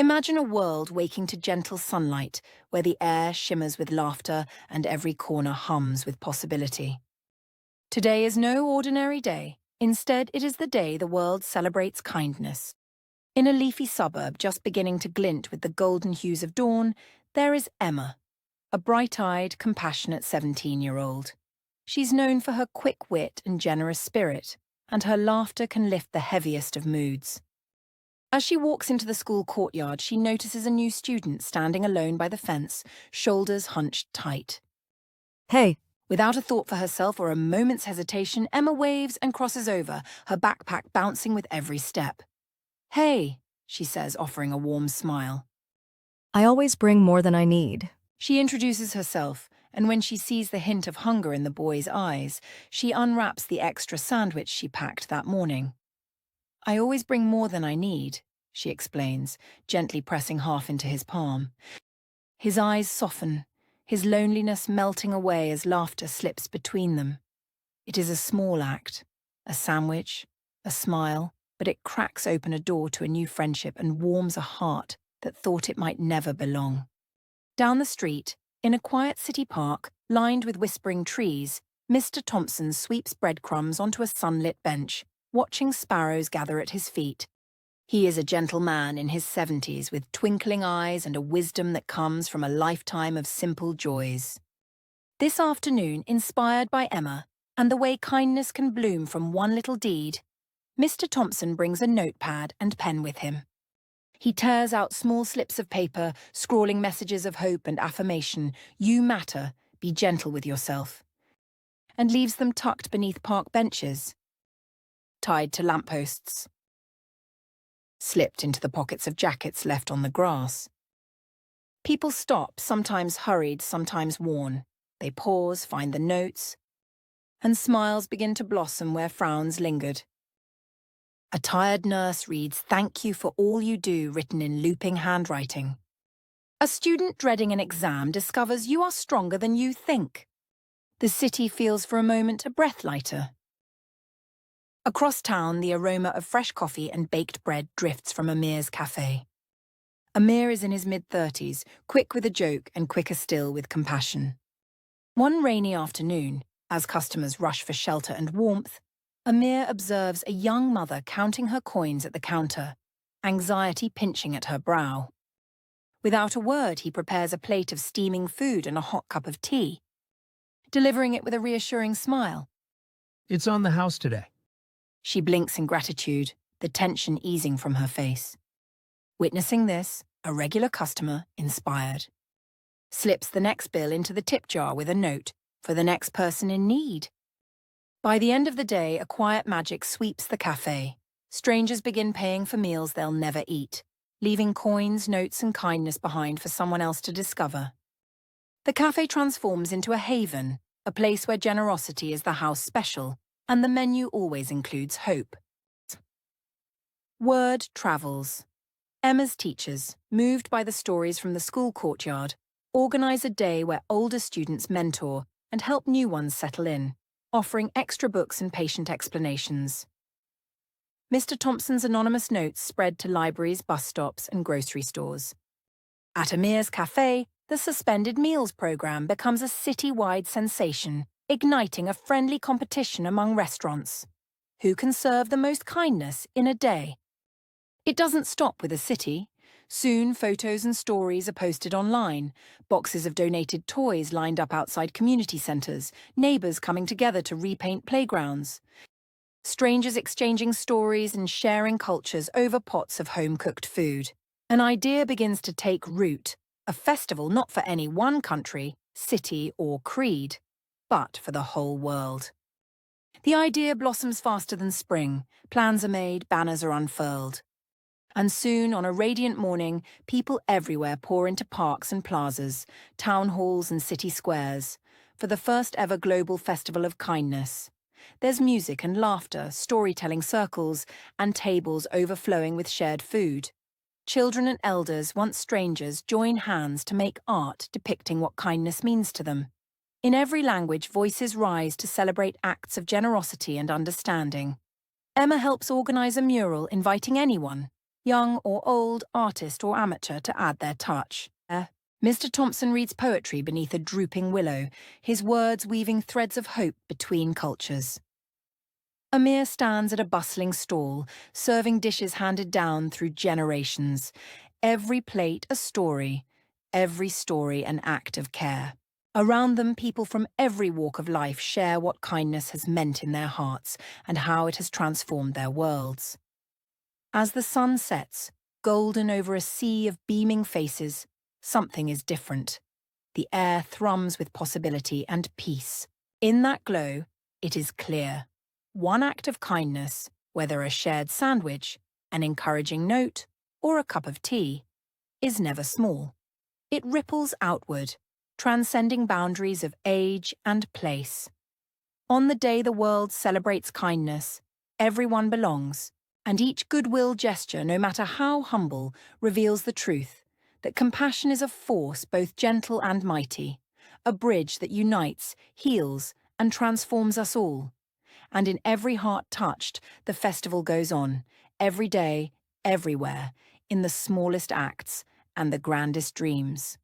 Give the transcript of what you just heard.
Imagine a world waking to gentle sunlight, where the air shimmers with laughter and every corner hums with possibility. Today is no ordinary day. Instead, it is the day the world celebrates kindness. In a leafy suburb just beginning to glint with the golden hues of dawn, there is Emma, a bright-eyed, compassionate 17-year-old. She's known for her quick wit and generous spirit, and her laughter can lift the heaviest of moods. As she walks into the school courtyard, she notices a new student standing alone by the fence, shoulders hunched tight. Hey, Without a thought for herself or a moment's hesitation, Emma waves and crosses over, her backpack bouncing with every step. "Hey," she says, offering a warm smile. I always bring more than I need. She introduces herself, and when she sees the hint of hunger in the boy's eyes, she unwraps the extra sandwich she packed that morning. "I always bring more than I need," she explains, gently pressing half into his palm. His eyes soften, his loneliness melting away as laughter slips between them. It is a small act, a sandwich, a smile, but it cracks open a door to a new friendship and warms a heart that thought it might never belong. Down the street, in a quiet city park, lined with whispering trees, Mr. Thompson sweeps breadcrumbs onto a sunlit bench, watching sparrows gather at his feet. He is a gentle man in his 70s with twinkling eyes and a wisdom that comes from a lifetime of simple joys. This afternoon, inspired by Emma and the way kindness can bloom from one little deed, Mr. Thompson brings a notepad and pen with him. He tears out small slips of paper, scrawling messages of hope and affirmation, "You matter, be gentle with yourself," and leaves them tucked beneath park benches, tied to lampposts, slipped into the pockets of jackets left on the grass. People stop, sometimes hurried, sometimes worn. They pause, find the notes, and smiles begin to blossom where frowns lingered. A tired nurse reads "Thank you for all you do" written in looping handwriting. A student dreading an exam discovers you are stronger than you think. The city feels for a moment a breath lighter. Across town, the aroma of fresh coffee and baked bread drifts from Amir's cafe. Amir is in his mid-30s, quick with a joke and quicker still with compassion. One rainy afternoon, as customers rush for shelter and warmth, Amir observes a young mother counting her coins at the counter, anxiety pinching at her brow. Without a word, he prepares a plate of steaming food and a hot cup of tea, delivering it with a reassuring smile. It's on the house today. She blinks in gratitude, the tension easing from her face. Witnessing this, a regular customer, inspired, slips the next bill into the tip jar with a note for the next person in need. By the end of the day, a quiet magic sweeps the cafe. Strangers begin paying for meals they'll never eat, leaving coins, notes, and kindness behind for someone else to discover. The cafe transforms into a haven, a place where generosity is the house special, and the menu always includes hope. Word travels. Emma's teachers, moved by the stories from the school courtyard, organize a day where older students mentor and help new ones settle in, offering extra books and patient explanations. Mr. Thompson's anonymous notes spread to libraries, bus stops, and grocery stores. At Amir's cafe, the suspended meals program becomes a city-wide sensation, igniting a friendly competition among restaurants. Who can serve the most kindness in a day? It doesn't stop with a city. Soon, photos and stories are posted online, boxes of donated toys lined up outside community centres, neighbours coming together to repaint playgrounds, strangers exchanging stories and sharing cultures over pots of home-cooked food. An idea begins to take root, a festival not for any one country, city or creed, but for the whole world. The idea blossoms faster than spring, plans are made, banners are unfurled. And soon, on a radiant morning, people everywhere pour into parks and plazas, town halls and city squares, for the first ever global festival of kindness. There's music and laughter, storytelling circles, and tables overflowing with shared food. Children and elders, once strangers, join hands to make art depicting what kindness means to them. In every language, voices rise to celebrate acts of generosity and understanding. Emma helps organize a mural inviting anyone, young or old, artist or amateur, to add their touch. Mr. Thompson reads poetry beneath a drooping willow, his words weaving threads of hope between cultures. Amir stands at a bustling stall, serving dishes handed down through generations. Every plate a story, every story an act of care. Around them, people from every walk of life share what kindness has meant in their hearts and how it has transformed their worlds. As the sun sets, golden over a sea of beaming faces, something is different. The air thrums with possibility and peace. In that glow, it is clear. One act of kindness, whether a shared sandwich, an encouraging note, or a cup of tea, is never small. It ripples outward, transcending boundaries of age and place. On the day the world celebrates kindness, everyone belongs, and each goodwill gesture, no matter how humble, reveals the truth that compassion is a force both gentle and mighty, a bridge that unites, heals, and transforms us all. And in every heart touched, the festival goes on, every day, everywhere, in the smallest acts and the grandest dreams.